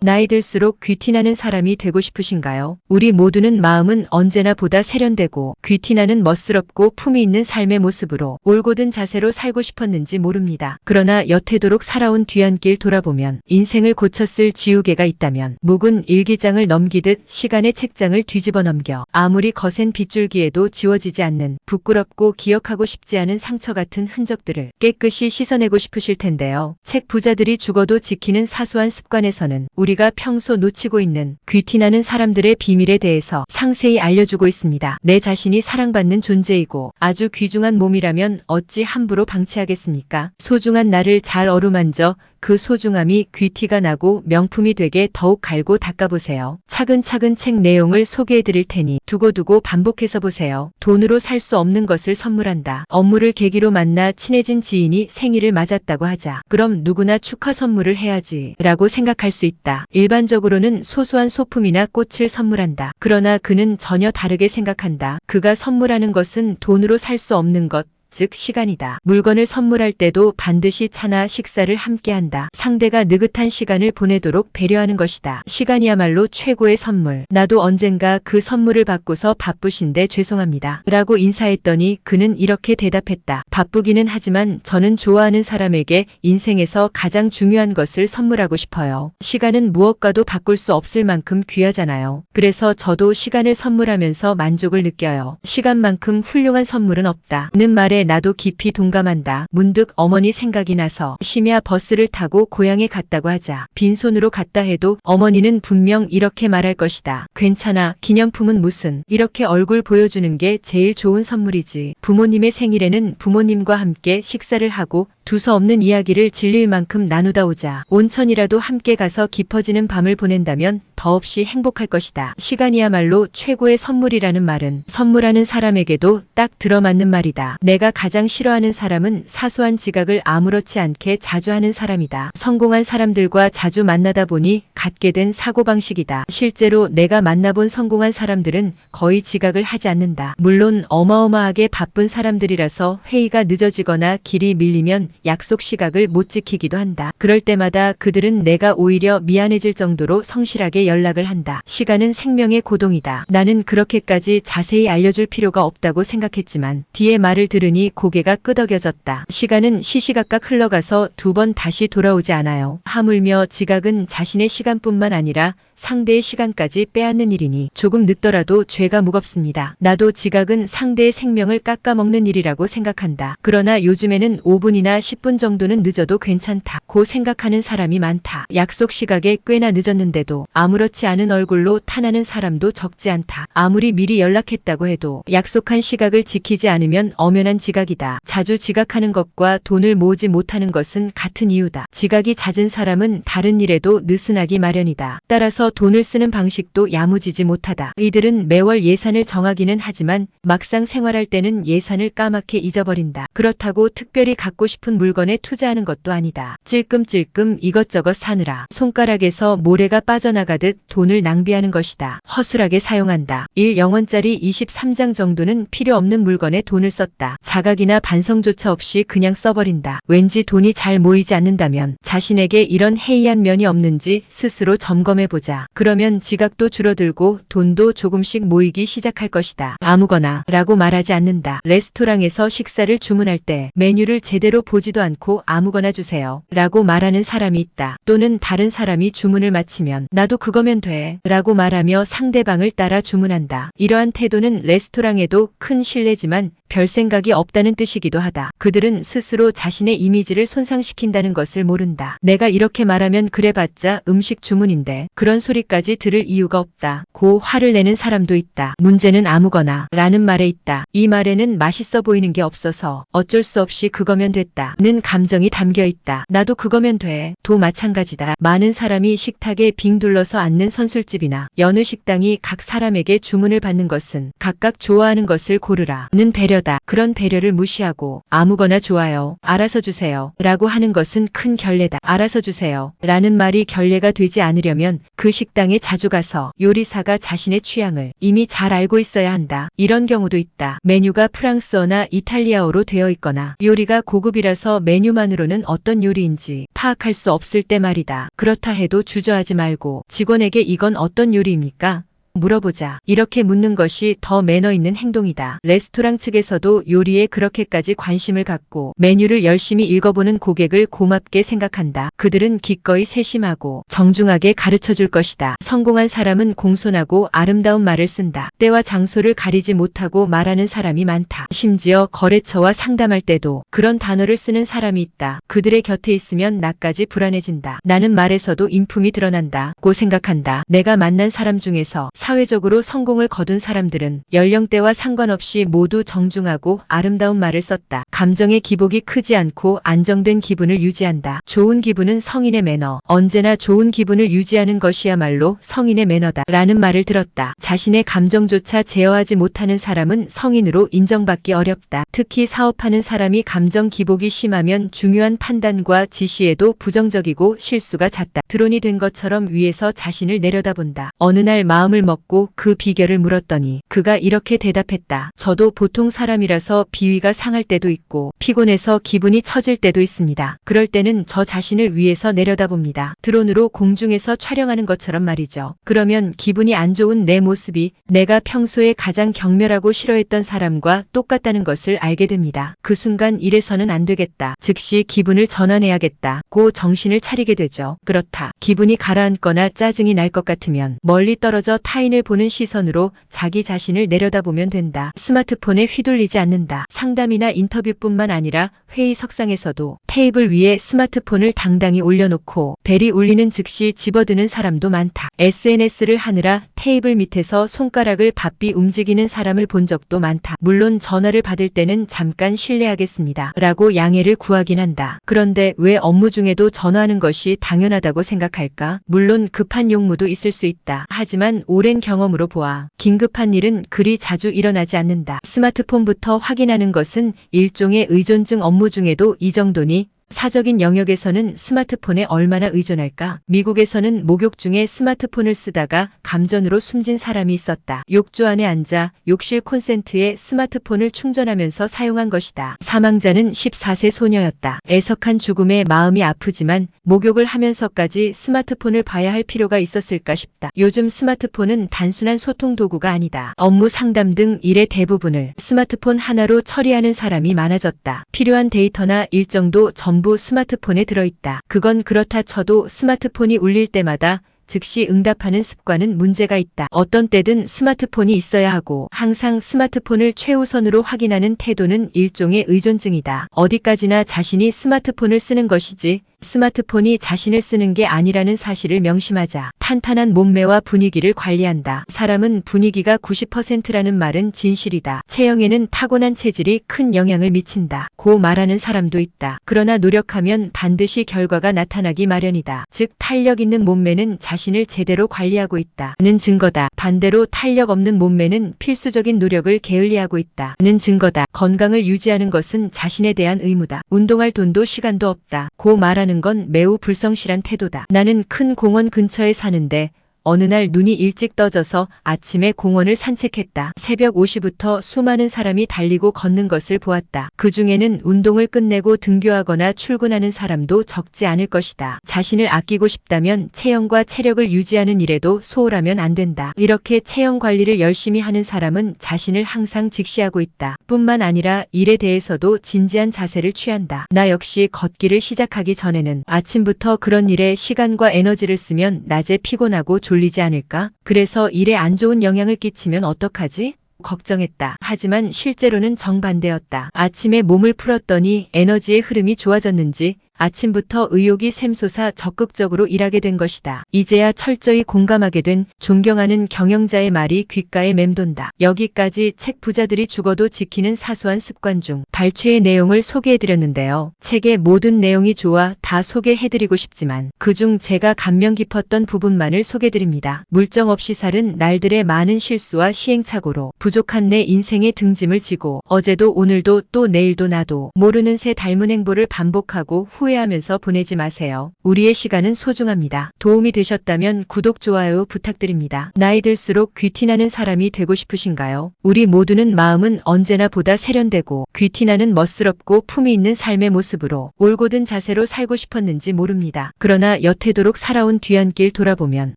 나이 들수록 귀티나는 사람이 되고 싶으신가요? 우리 모두는 마음은 언제나 보다 세련되고 귀티나는 멋스럽고 품위 있는 삶의 모습으로 올곧은 자세로 살고 싶었는지 모릅니다. 그러나 여태도록 살아온 뒤안길 돌아보면 인생을 고쳤을 지우개가 있다면 묵은 일기장을 넘기듯 시간의 책장을 뒤집어 넘겨 아무리 거센 빗줄기에도 지워지지 않는 부끄럽고 기억하고 싶지 않은 상처 같은 흔적들을 깨끗이 씻어내고 싶으실 텐데요. 책 부자들이 죽어도 지키는 사소한 습관에서는 우리가 평소 놓치고 있는 귀티나는 사람들의 비밀에 대해서 상세히 알려주고 있습니다. 내 자신이 사랑받는 존재이고 아주 귀중한 몸이라면 어찌 함부로 방치하겠습니까? 소중한 나를 잘 어루만져 그 소중함이 귀티가 나고 명품이 되게 더욱 갈고 닦아보세요. 차근차근 책 내용을 소개해드릴 테니 두고두고 반복해서 보세요. 돈으로 살 수 없는 것을 선물한다. 업무를 계기로 만나 친해진 지인이 생일을 맞았다고 하자. 그럼 누구나 축하 선물을 해야지 라고 생각할 수 있다. 일반적으로는 소소한 소품이나 꽃을 선물한다. 그러나 그는 전혀 다르게 생각한다. 그가 선물하는 것은 돈으로 살 수 없는 것, 즉 시간이다. 물건을 선물할 때도 반드시 차나 식사를 함께한다. 상대가 느긋한 시간을 보내도록 배려하는 것이다. 시간이야말로 최고의 선물. 나도 언젠가 그 선물을 받고서 바쁘신데 죄송합니다 라고 인사했더니 그는 이렇게 대답했다. 바쁘기는 하지만 저는 좋아하는 사람에게 인생에서 가장 중요한 것을 선물하고 싶어요. 시간은 무엇과도 바꿀 수 없을 만큼 귀하잖아요. 그래서 저도 시간을 선물하면서 만족을 느껴요. 시간만큼 훌륭한 선물은 없다. 는 말에 나도 깊이 동감한다. 문득 어머니 생각이 나서 심야 버스를 타고 고향에 갔다고 하자. 빈손으로 갔다 해도 어머니는 분명 이렇게 말할 것이다. 괜찮아. 기념품은 무슨. 이렇게 얼굴 보여주는 게 제일 좋은 선물이지. 부모님의 생일에는 부모님과 함께 식사를 하고 두서없는 이야기를 질릴 만큼 나누다 오자. 온천이라도 함께 가서 깊어지는 밤을 보낸다면 더없이 행복할 것이다. 시간이야말로 최고의 선물이라는 말은 선물하는 사람에게도 딱 들어맞는 말이다. 내가 가장 싫어하는 사람은 사소한 지각을 아무렇지 않게 자주 하는 사람이다. 성공한 사람들과 자주 만나다 보니 갖게 된 사고방식이다. 실제로 내가 만나본 성공한 사람들은 거의 지각을 하지 않는다. 물론 어마어마하게 바쁜 사람들이라서 회의가 늦어지거나 길이 밀리면 약속 시각을 못 지키기도 한다. 그럴 때마다 그들은 내가 오히려 미안해질 정도로 성실하게 연락을 한다. 시간은 생명의 고동이다. 나는 그렇게까지 자세히 알려줄 필요가 없다고 생각했지만 뒤에 말을 들으니 고개가 끄덕여졌다. 시간은 시시각각 흘러가서 두 번 다시 돌아오지 않아요. 하물며 지각은 자신의 시간뿐만 아니라 상대의 시간까지 빼앗는 일이니 조금 늦더라도 죄가 무겁습니다. 나도 지각은 상대의 생명을 깎아먹는 일이라고 생각한다. 그러나 요즘에는 5분이나 10분 정도는 늦어도 괜찮다고 생각하는 사람이 많다. 약속 시각에 꽤나 늦었는데도 아무렇지 않은 얼굴로 탄하는 사람도 적지 않다. 아무리 미리 연락했다고 해도 약속한 시각을 지키지 않으면 엄연한 지각이다. 자주 지각하는 것과 돈을 모으지 못하는 것은 같은 이유다. 지각이 잦은 사람은 다른 일에도 느슨하기 마련이다. 따라서 돈을 쓰는 방식도 야무지지 못하다. 이들은 매월 예산을 정하기는 하지만 막상 생활할 때는 예산을 까맣게 잊어버린다. 그렇다고 특별히 갖고 싶은 물건에 투자하는 것도 아니다. 찔끔찔끔 이것저것 사느라 손가락에서 모래가 빠져나가듯 돈을 낭비하는 것이다. 허술하게 사용한다. 1영원짜리 23장 정도는 필요 없는 물건에 돈을 썼다. 자각이나 반성조차 없이 그냥 써버린다. 왠지 돈이 잘 모이지 않는다면 자신에게 이런 해이한 면이 없는지 스스로 점검해보자. 그러면 지각도 줄어들고 돈도 조금씩 모이기 시작할 것이다. 아무거나 라고 말하지 않는다. 레스토랑에서 식사를 주문할 때 메뉴를 제대로 보지도 않고 아무거나 주세요 라고 말하는 사람이 있다. 또는 다른 사람이 주문을 마치면 나도 그거면 돼 라고 말하며 상대방을 따라 주문한다. 이러한 태도는 레스토랑에도 큰 신뢰지만 별 생각이 없다는 뜻이기도 하다. 그들은 스스로 자신의 이미지를 손상시킨다는 것을 모른다. 내가 이렇게 말하면 그래봤자 음식 주문인데 그런 소리까지 들을 이유가 없다. 고 화를 내는 사람도 있다. 문제는 아무거나 라는 말에 있다. 이 말에는 맛있어 보이는 게 없어서 어쩔 수 없이 그거면 됐다 는 감정이 담겨 있다. 나도 그거면 돼 도 마찬가지다. 많은 사람이 식탁에 빙 둘러서 앉는 선술집이나 여느 식당이 각 사람에게 주문을 받는 것은 각각 좋아하는 것을 고르라 는 배려 배려다. 그런 배려를 무시하고 아무거나 좋아요. 알아서 주세요. 라고 하는 것은 큰 결례다. 알아서 주세요. 라는 말이 결례가 되지 않으려면 그 식당에 자주 가서 요리사가 자신의 취향을 이미 잘 알고 있어야 한다. 이런 경우도 있다. 메뉴가 프랑스어나 이탈리아어로 되어 있거나 요리가 고급이라서 메뉴만으로는 어떤 요리인지 파악할 수 없을 때 말이다. 그렇다 해도 주저하지 말고 직원에게 이건 어떤 요리입니까? 물어보자. 이렇게 묻는 것이 더 매너 있는 행동이다. 레스토랑 측에서도 요리에 그렇게까지 관심을 갖고 메뉴를 열심히 읽어보는 고객을 고맙게 생각한다. 그들은 기꺼이 세심하고 정중하게 가르쳐 줄 것이다. 성공한 사람은 공손하고 아름다운 말을 쓴다. 때와 장소를 가리지 못하고 말하는 사람이 많다. 심지어 거래처와 상담할 때도 그런 단어를 쓰는 사람이 있다. 그들의 곁에 있으면 나까지 불안해진다. 나는 말에서도 인품이 드러난다고 생각한다. 내가 만난 사람 중에서 사회적으로 성공을 거둔 사람들은 연령대와 상관없이 모두 정중하고 아름다운 말을 썼다. 감정의 기복이 크지 않고 안정된 기분을 유지한다. 좋은 기분은 성인의 매너. 언제나 좋은 기분을 유지하는 것이야말로 성인의 매너다. 라는 말을 들었다. 자신의 감정조차 제어하지 못하는 사람은 성인으로 인정받기 어렵다. 특히 사업하는 사람이 감정 기복이 심하면 중요한 판단과 지시에도 부정적이고 실수가 잦다. 드론이 된 것처럼 위에서 자신을 내려다본다. 어느 날 마음을 먹고 그 비결을 물었더니 그가 이렇게 대답했다. 저도 보통 사람이라서 비위가 상할 때도 있고 피곤해서 기분이 처질 때도 있습니다. 그럴 때는 저 자신을 위에서 내려다봅니다. 드론으로 공중에서 촬영하는 것처럼 말이죠. 그러면 기분이 안 좋은 내 모습이 내가 평소에 가장 경멸하고 싫어했던 사람과 똑같다는 것을 알게 됩니다. 그 순간 이래서는 안 되겠다. 즉시 기분을 전환해야겠다고 정신을 차리게 되죠. 그렇다. 기분이 가라앉거나 짜증이 날 것 같으면 멀리 떨어져 타인을 보는 시선으로 자기 자신을 내려다보면 된다. 스마트폰에 휘둘리지 않는다. 상담이나 인터뷰뿐만 아니라 회의석상에서도 테이블 위에 스마트폰을 당당히 올려놓고 벨이 울리는 즉시 집어드는 사람도 많다. SNS를 하느라 테이블 밑에서 손가락을 바삐 움직이는 사람을 본 적도 많다. 물론 전화를 받을 때는 잠깐 실례하겠습니다. 라고 양해를 구하긴 한다. 그런데 왜 업무 중에도 전화하는 것이 당연하다고 생각할까? 물론 급한 용무도 있을 수 있다. 하지만 오랜 경험으로 보아 긴급한 일은 그리 자주 일어나지 않는다. 스마트폰부터 확인하는 것은 일종의 의존증. 업무 중에도 이 정도니 사적인 영역에서는 스마트폰에 얼마나 의존할까? 미국에서는 목욕 중에 스마트폰을 쓰다가 감전으로 숨진 사람이 있었다. 욕조 안에 앉아 욕실 콘센트에 스마트폰을 충전하면서 사용한 것이다. 사망자는 14세 소녀였다. 애석한 죽음에 마음이 아프지만 목욕을 하면서까지 스마트폰을 봐야 할 필요가 있었을까 싶다. 요즘 스마트폰은 단순한 소통 도구가 아니다. 업무 상담 등 일의 대부분을 스마트폰 하나로 처리하는 사람이 많아졌다. 필요한 데이터나 일정도 전부 스마트폰에 들어있다. 그건 그렇다 쳐도 스마트폰이 울릴 때마다 즉시 응답하는 습관은 문제가 있다. 어떤 때든 스마트폰이 있어야 하고 항상 스마트폰을 최우선으로 확인하는 태도는 일종의 의존증이다. 어디까지나 자신이 스마트폰을 쓰는 것이지 스마트폰이 자신을 쓰는 게 아니라는 사실을 명심하자. 탄탄한 몸매와 분위기를 관리한다. 사람은 분위기가 90%라는 말은 진실이다. 체형에는 타고난 체질이 큰 영향을 미친다. 고 말하는 사람도 있다. 그러나 노력하면 반드시 결과가 나타나기 마련이다. 즉 탄력 있는 몸매는 자신을 제대로 관리하고 있다는 증거다. 반대로 탄력 없는 몸매는 필수적인 노력을 게을리하고 있다는 증거다. 건강을 유지하는 것은 자신에 대한 의무다. 운동할 돈도 시간도 없다. 고 말하는 건 매우 불성실한 태도다. 나는 큰 공원 근처에 사는데 어느 날 눈이 일찍 떠져서 아침에 공원을 산책했다. 새벽 5시부터 수많은 사람이 달리고 걷는 것을 보았다. 그 중에는 운동을 끝내고 등교하거나 출근하는 사람도 적지 않을 것이다. 자신을 아끼고 싶다면 체형과 체력을 유지하는 일에도 소홀하면 안 된다. 이렇게 체형 관리를 열심히 하는 사람은 자신을 항상 직시하고 있다. 뿐만 아니라 일에 대해서도 진지한 자세를 취한다. 나 역시 걷기를 시작하기 전에는 아침부터 그런 일에 시간과 에너지를 쓰면 낮에 피곤하고 졸리지 않을까? 그래서 일에 안 좋은 영향을 끼치면 어떡하지? 걱정했다. 하지만 실제로는 정반대였다. 아침에 몸을 풀었더니 에너지의 흐름이 좋아졌는지 아침부터 의욕이 샘솟아 적극적으로 일하게 된 것이다. 이제야 철저히 공감하게 된 존경하는 경영자의 말이 귓가에 맴돈다. 여기까지 책 부자들이 죽어도 지키는 사소한 습관 중 발췌의 내용을 소개해드렸는데요. 책의 모든 내용이 좋아 다 소개해드리고 싶지만 그중 제가 감명 깊었던 부분만을 소개드립니다. 물정 없이 살은 날들의 많은 실수와 시행착오로 부족한 내 인생의 등짐을 지고 어제도 오늘도 또 내일도 나도 모르는 새 닮은 행보를 반복하고 후회하면서 보내지 마세요. 우리의 시간은 소중합니다. 도움이 되셨다면 구독, 좋아요 부탁드립니다. 나이 들수록 귀티나는 사람이 되고 싶으신가요? 우리 모두는 마음은 언제나 보다 세련되고 귀티나는 멋스럽고 품위 있는 삶의 모습으로 올곧은 자세로 살고 싶었는지 모릅니다. 그러나 여태도록 살아온 뒤안길 돌아보면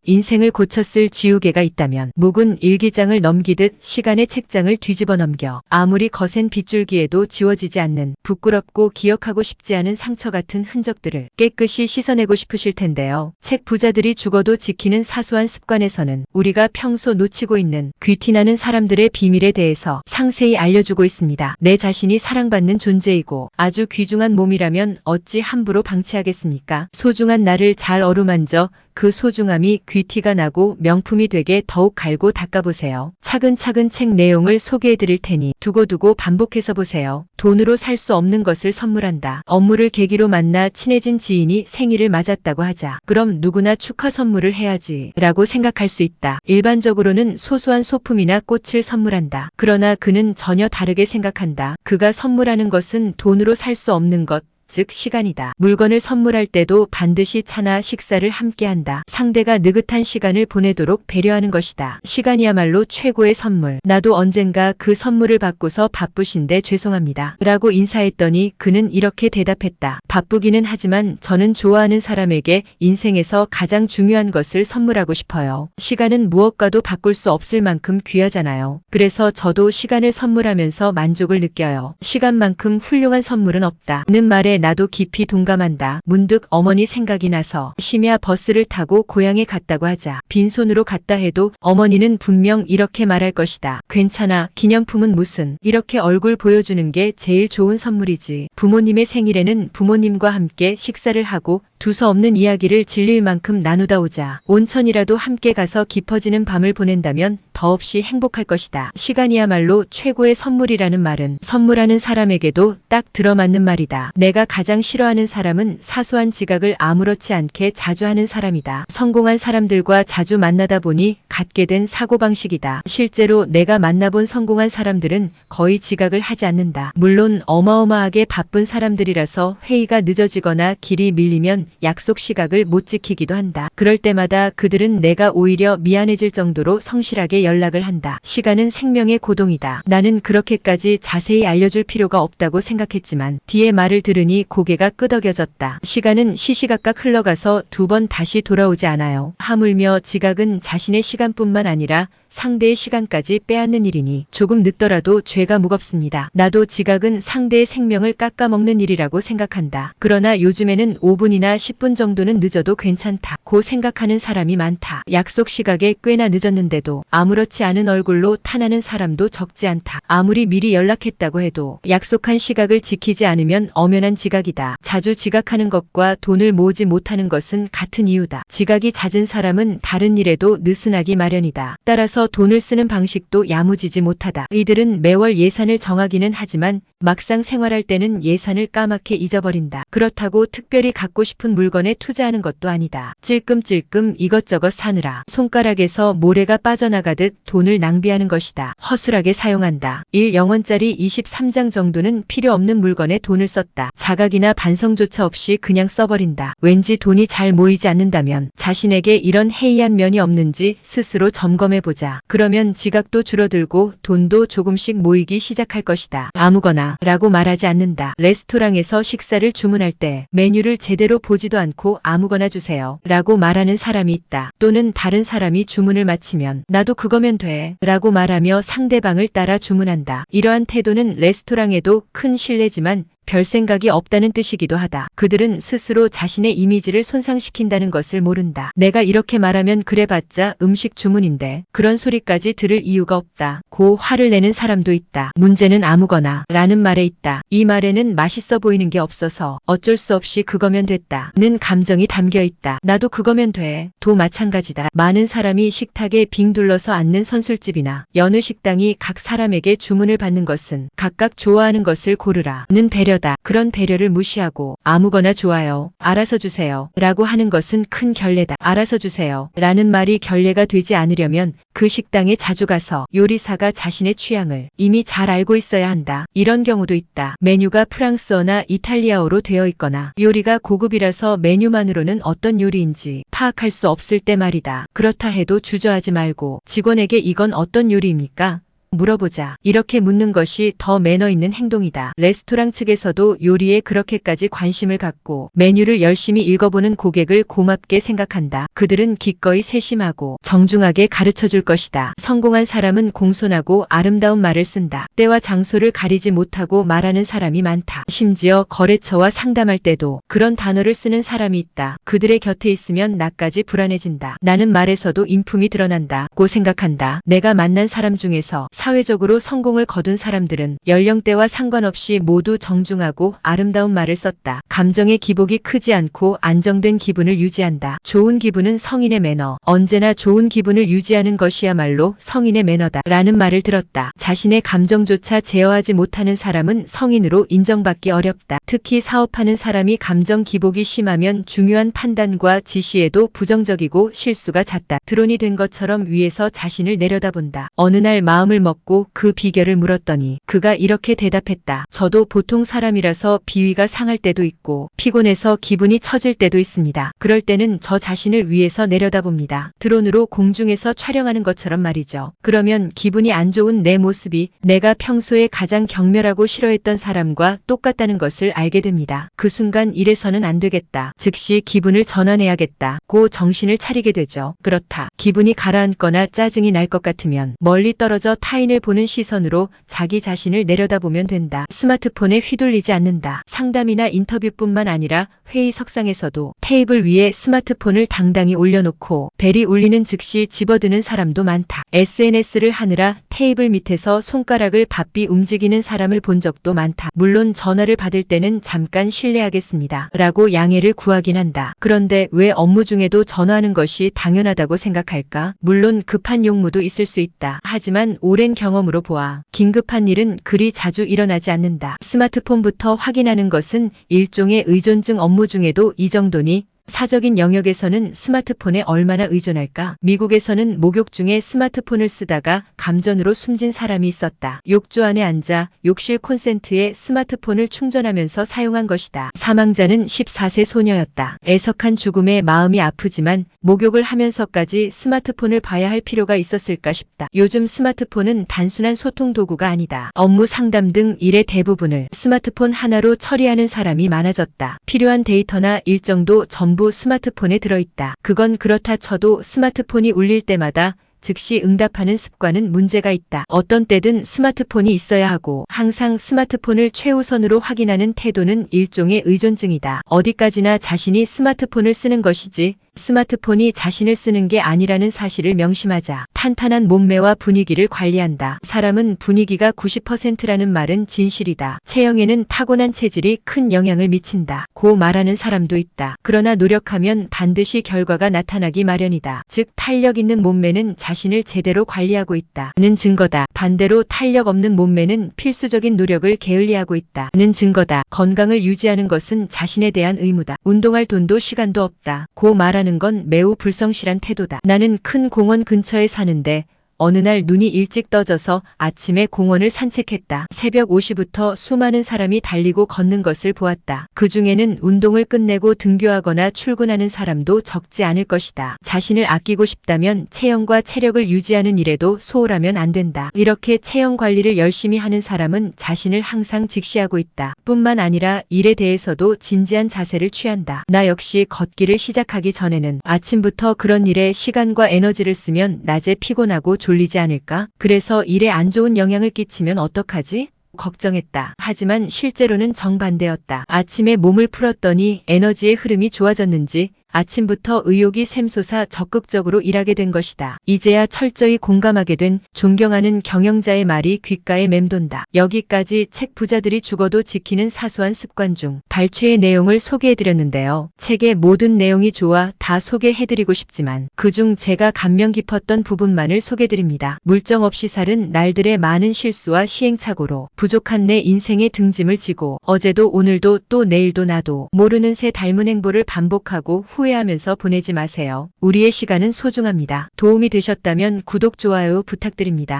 인생을 고쳤을 지우개가 있다면 묵은 일기장을 넘기듯 시간의 책장을 뒤집어 넘겨 아무리 거센 빗줄기에도 지워지지 않는 부끄럽고 기억하고 싶지 않은 상처 같은 흔적들을 깨끗이 씻어내고 싶으실 텐데요. 책 부자들이 죽어도 지키는 사소한 습관에서는 우리가 평소 놓치고 있는 귀티나는 사람들의 비밀에 대해서 상세히 알려주고 있습니다. 내 자신이 사랑받는 존재이고 아주 귀중한 몸이라면 어찌 함부로 방치하겠습니까? 소중한 나를 잘 어루만져 그 소중함이 귀티가 나고 명품이 되게 더욱 갈고 닦아보세요. 차근차근 책 내용을 소개해드릴 테니 두고두고 반복해서 보세요. 돈으로 살 수 없는 것을 선물한다. 업무를 계기로 만나 친해진 지인이 생일을 맞았다고 하자. 그럼 누구나 축하 선물을 해야지 라고 생각할 수 있다. 일반적으로는 소소한 소품이나 꽃을 선물한다. 그러나 그는 전혀 다르게 생각한다. 그가 선물하는 것은 돈으로 살 수 없는 것, 즉 시간이다. 물건을 선물할 때도 반드시 차나 식사를 함께한다. 상대가 느긋한 시간을 보내도록 배려하는 것이다. 시간이야말로 최고의 선물. 나도 언젠가 그 선물을 받고서 바쁘신데 죄송합니다 라고 인사했더니 그는 이렇게 대답했다. 바쁘기는 하지만 저는 좋아하는 사람에게 인생에서 가장 중요한 것을 선물하고 싶어요. 시간은 무엇과도 바꿀 수 없을 만큼 귀하잖아요. 그래서 저도 시간을 선물하면서 만족을 느껴요. 시간만큼 훌륭한 선물은 없다. 는 말에 나도 깊이 동감한다. 문득 어머니 생각이 나서 심야 버스를 타고 고향에 갔다고 하자. 빈손으로 갔다 해도 어머니는 분명 이렇게 말할 것이다. 괜찮아, 기념품은 무슨. 이렇게 얼굴 보여주는 게 제일 좋은 선물이지. 부모님의 생일에는 부모님과 함께 식사를 하고 두서없는 이야기를 질릴 만큼 나누다 오자. 온천이라도 함께 가서 깊어지는 밤을 보낸다면 더없이 행복할 것이다. 시간이야말로 최고의 선물이라는 말은 선물하는 사람에게도 딱 들어맞는 말이다. 내가 가장 싫어하는 사람은 사소한 지각을 아무렇지 않게 자주 하는 사람이다. 성공한 사람들과 자주 만나다 보니 갖게 된 사고방식이다. 실제로 내가 만나본 성공한 사람들은 거의 지각을 하지 않는다. 물론 어마어마하게 바쁜 사람들이라서 회의가 늦어지거나 길이 밀리면 약속 시각을 못 지키기도 한다. 그럴 때마다 그들은 내가 오히려 미안해질 정도로 성실하게 연락을 한다. 시간은 생명의 고동이다. 나는 그렇게까지 자세히 알려줄 필요가 없다고 생각했지만 뒤에 말을 들으니 고개가 끄덕여졌다. 시간은 시시각각 흘러가서 두 번 다시 돌아오지 않아요. 하물며 지각은 자신의 시간뿐만 아니라 상대의 시간까지 빼앗는 일이니 조금 늦더라도 죄가 무겁습니다. 나도 지각은 상대의 생명을 깎아먹는 일이라고 생각한다. 그러나 요즘에는 5분이나 10분 정도는 늦어도 괜찮다 고 생각하는 사람이 많다. 약속 시각에 꽤나 늦었는데도 아무렇지 않은 얼굴로 탄하는 사람도 적지 않다. 아무리 미리 연락했다고 해도 약속한 시각을 지키지 않으면 엄연한 지각이다. 자주 지각하는 것과 돈을 모으지 못하는 것은 같은 이유다. 지각이 잦은 사람은 다른 일에도 느슨하기 마련이다. 따라서 돈을 쓰는 방식도 야무지지 못하다. 이들은 매월 예산을 정하기는 하지만 막상 생활할 때는 예산을 까맣게 잊어버린다. 그렇다고 특별히 갖고 싶은 물건에 투자하는 것도 아니다. 찔끔찔끔 이것저것 사느라 손가락에서 모래가 빠져나가듯 돈을 낭비하는 것이다. 허술하게 사용한다. 1영원짜리 23장 정도는 필요 없는 물건에 돈을 썼다. 자각이나 반성조차 없이 그냥 써버린다. 왠지 돈이 잘 모이지 않는다면 자신에게 이런 해이한 면이 없는지 스스로 점검해보자. 그러면 지각도 줄어들고 돈도 조금씩 모이기 시작할 것이다. 아무거나 라고 말하지 않는다. 레스토랑에서 식사를 주문할 때 메뉴를 제대로 보지도 않고 아무거나 주세요 라고 말하는 사람이 있다. 또는 다른 사람이 주문을 마치면 나도 그거면 돼 라고 말하며 상대방을 따라 주문한다. 이러한 태도는 레스토랑에도 큰 실례지만 별 생각이 없다는 뜻이기도 하다. 그들은 스스로 자신의 이미지를 손상시킨다는 것을 모른다. 내가 이렇게 말하면 그래봤자 음식 주문인데 그런 소리까지 들을 이유가 없다. 고 화를 내는 사람도 있다. 문제는 아무거나 라는 말에 있다. 이 말에는 맛있어 보이는 게 없어서 어쩔 수 없이 그거면 됐다 는 감정이 담겨 있다. 나도 그거면 돼. 도 마찬가지다. 많은 사람이 식탁에 빙 둘러서 앉는 선술집이나 여느 식당이 각 사람에게 주문을 받는 것은 각각 좋아하는 것을 고르라 는 배려다. 그런 배려를 무시하고 아무거나 좋아요, 알아서 주세요 라고 하는 것은 큰 결례다. 알아서 주세요 라는 말이 결례가 되지 않으려면 그 식당에 자주 가서 요리사가 자신의 취향을 이미 잘 알고 있어야 한다. 이런 경우도 있다. 메뉴가 프랑스어나 이탈리아어로 되어 있거나 요리가 고급이라서 메뉴만으로는 어떤 요리인지 파악할 수 없을 때 말이다. 그렇다 해도 주저하지 말고 직원에게 이건 어떤 요리입니까? 물어보자. 이렇게 묻는 것이 더 매너 있는 행동이다. 레스토랑 측에서도 요리에 그렇게까지 관심을 갖고 메뉴를 열심히 읽어보는 고객을 고맙게 생각한다. 그들은 기꺼이 세심하고 정중하게 가르쳐 줄 것이다. 성공한 사람은 공손하고 아름다운 말을 쓴다. 때와 장소를 가리지 못하고 말하는 사람이 많다. 심지어 거래처와 상담할 때도 그런 단어를 쓰는 사람이 있다. 그들의 곁에 있으면 나까지 불안해진다. 나는 말에서도 인품이 드러난다고 생각한다. 내가 만난 사람 중에서 사회적으로 성공을 거둔 사람들은 연령대와 상관없이 모두 정중하고 아름다운 말을 썼다. 감정의 기복이 크지 않고 안정된 기분을 유지한다. 좋은 기분은 성인의 매너. 언제나 좋은 기분을 유지하는 것이야말로 성인의 매너다. 라는 말을 들었다. 자신의 감정조차 제어하지 못하는 사람은 성인으로 인정받기 어렵다. 특히 사업하는 사람이 감정 기복이 심하면 중요한 판단과 지시에도 부정적이고 실수가 잦다. 드론이 된 것처럼 위에서 자신을 내려다본다. 어느 날 마음을 먹고 그 비결을 물었더니 그가 이렇게 대답했다. 저도 보통 사람이라서 비위가 상할 때도 있고 피곤해서 기분이 처질 때도 있습니다. 그럴 때는 저 자신을 위에서 내려다봅니다. 드론으로 공중에서 촬영하는 것처럼 말이죠. 그러면 기분이 안 좋은 내 모습이 내가 평소에 가장 경멸하고 싫어했던 사람과 똑같다는 것을 알게 됩니다. 그 순간 이래서는 안 되겠다. 즉시 기분을 전환해야겠다고 정신을 차리게 되죠. 그렇다. 기분이 가라앉거나 짜증이 날 것 같으면 멀리 떨어져 타인을 보는 시선으로 자기 자신을 내려다보면 된다. 스마트폰에 휘둘리지 않는다. 상담이나 인터뷰뿐만 아니라 회의석상에서도 테이블 위에 스마트폰을 당당히 올려놓고 벨이 울리는 즉시 집어드는 사람도 많다. SNS를 하느라 테이블 밑에서 손가락을 바삐 움직이는 사람을 본 적도 많다. 물론 전화를 받을 때는 잠깐 실례하겠습니다 라고 양해를 구하긴 한다. 그런데 왜 업무 중에도 전화하는 것이 당연하다고 생각할까? 물론 급한 용무도 있을 수 있다. 하지만 오랜 경험으로 보아 긴급한 일은 그리 자주 일어나지 않는다. 스마트폰부터 확인하는 것은 일종의 의존증. 업무 중에도 이 정도니 사적인 영역에서는 스마트폰에 얼마나 의존할까? 미국에서는 목욕 중에 스마트폰을 쓰다가 감전으로 숨진 사람이 있었다. 욕조 안에 앉아 욕실 콘센트에 스마트폰을 충전하면서 사용한 것이다. 사망자는 14세 소녀였다. 애석한 죽음에 마음이 아프지만 목욕을 하면서까지 스마트폰을 봐야 할 필요가 있었을까 싶다. 요즘 스마트폰은 단순한 소통 도구가 아니다. 업무 상담 등 일의 대부분을 스마트폰 하나로 처리하는 사람이 많아졌다. 필요한 데이터나 일정도 전부 스마트폰에 들어있다. 그건 그렇다 쳐도 스마트폰이 울릴 때마다 즉시 응답하는 습관은 문제가 있다. 어떤 때든 스마트폰이 있어야 하고 항상 스마트폰을 최우선으로 확인하는 태도는 일종의 의존증이다. 어디까지나 자신이 스마트폰을 쓰는 것이지 스마트폰이 자신을 쓰는 게 아니라는 사실을 명심하자. 탄탄한 몸매와 분위기를 관리한다. 사람은 분위기가 90%라는 말은 진실이다. 체형에는 타고난 체질이 큰 영향을 미친다. 고 말하는 사람도 있다. 그러나 노력하면 반드시 결과가 나타나기 마련이다. 즉 탄력 있는 몸매는 자신을 제대로 관리하고 있다는 증거다. 반대로 탄력 없는 몸매는 필수적인 노력을 게을리하고 있다는 증거다. 건강을 유지하는 것은 자신에 대한 의무다. 운동할 돈도 시간도 없다. 고 말하는 건 매우 불성실한 태도다. 나는 큰 공원 근처에 사는데 어느 날 눈이 일찍 떠져서 아침에 공원을 산책했다. 새벽 5시부터 수많은 사람이 달리고 걷는 것을 보았다. 그 중에는 운동을 끝내고 등교하거나 출근하는 사람도 적지 않을 것이다. 자신을 아끼고 싶다면 체형과 체력을 유지하는 일에도 소홀하면 안 된다. 이렇게 체형 관리를 열심히 하는 사람은 자신을 항상 직시하고 있다. 뿐만 아니라 일에 대해서도 진지한 자세를 취한다. 나 역시 걷기를 시작하기 전에는 아침부터 그런 일에 시간과 에너지를 쓰면 낮에 피곤하고 졸리지 않을까? 그래서 일에 안 좋은 영향을 끼치면 어떡하지? 걱정했다. 하지만 실제로는 정반대였다. 아침에 몸을 풀었더니 에너지의 흐름이 좋아졌는지 아침부터 의욕이 샘솟아 적극적으로 일하게 된 것이다. 이제야 철저히 공감하게 된 존경하는 경영자의 말이 귓가에 맴돈다. 여기까지 책 부자들이 죽어도 지키는 사소한 습관 중 발췌의 내용을 소개해드렸는데요. 책의 모든 내용이 좋아 다 소개해드리고 싶지만 그중 제가 감명 깊었던 부분만을 소개드립니다. 물정 없이 살은 날들의 많은 실수와 시행착오로 부족한 내 인생의 등짐을 지고 어제도 오늘도 또 내일도 나도 모르는 새 닮은 행보를 반복하고 후회하면서 보내지 마세요. 우리의 시간은 소중합니다. 도움이 되셨다면 구독, 좋아요 부탁드립니다.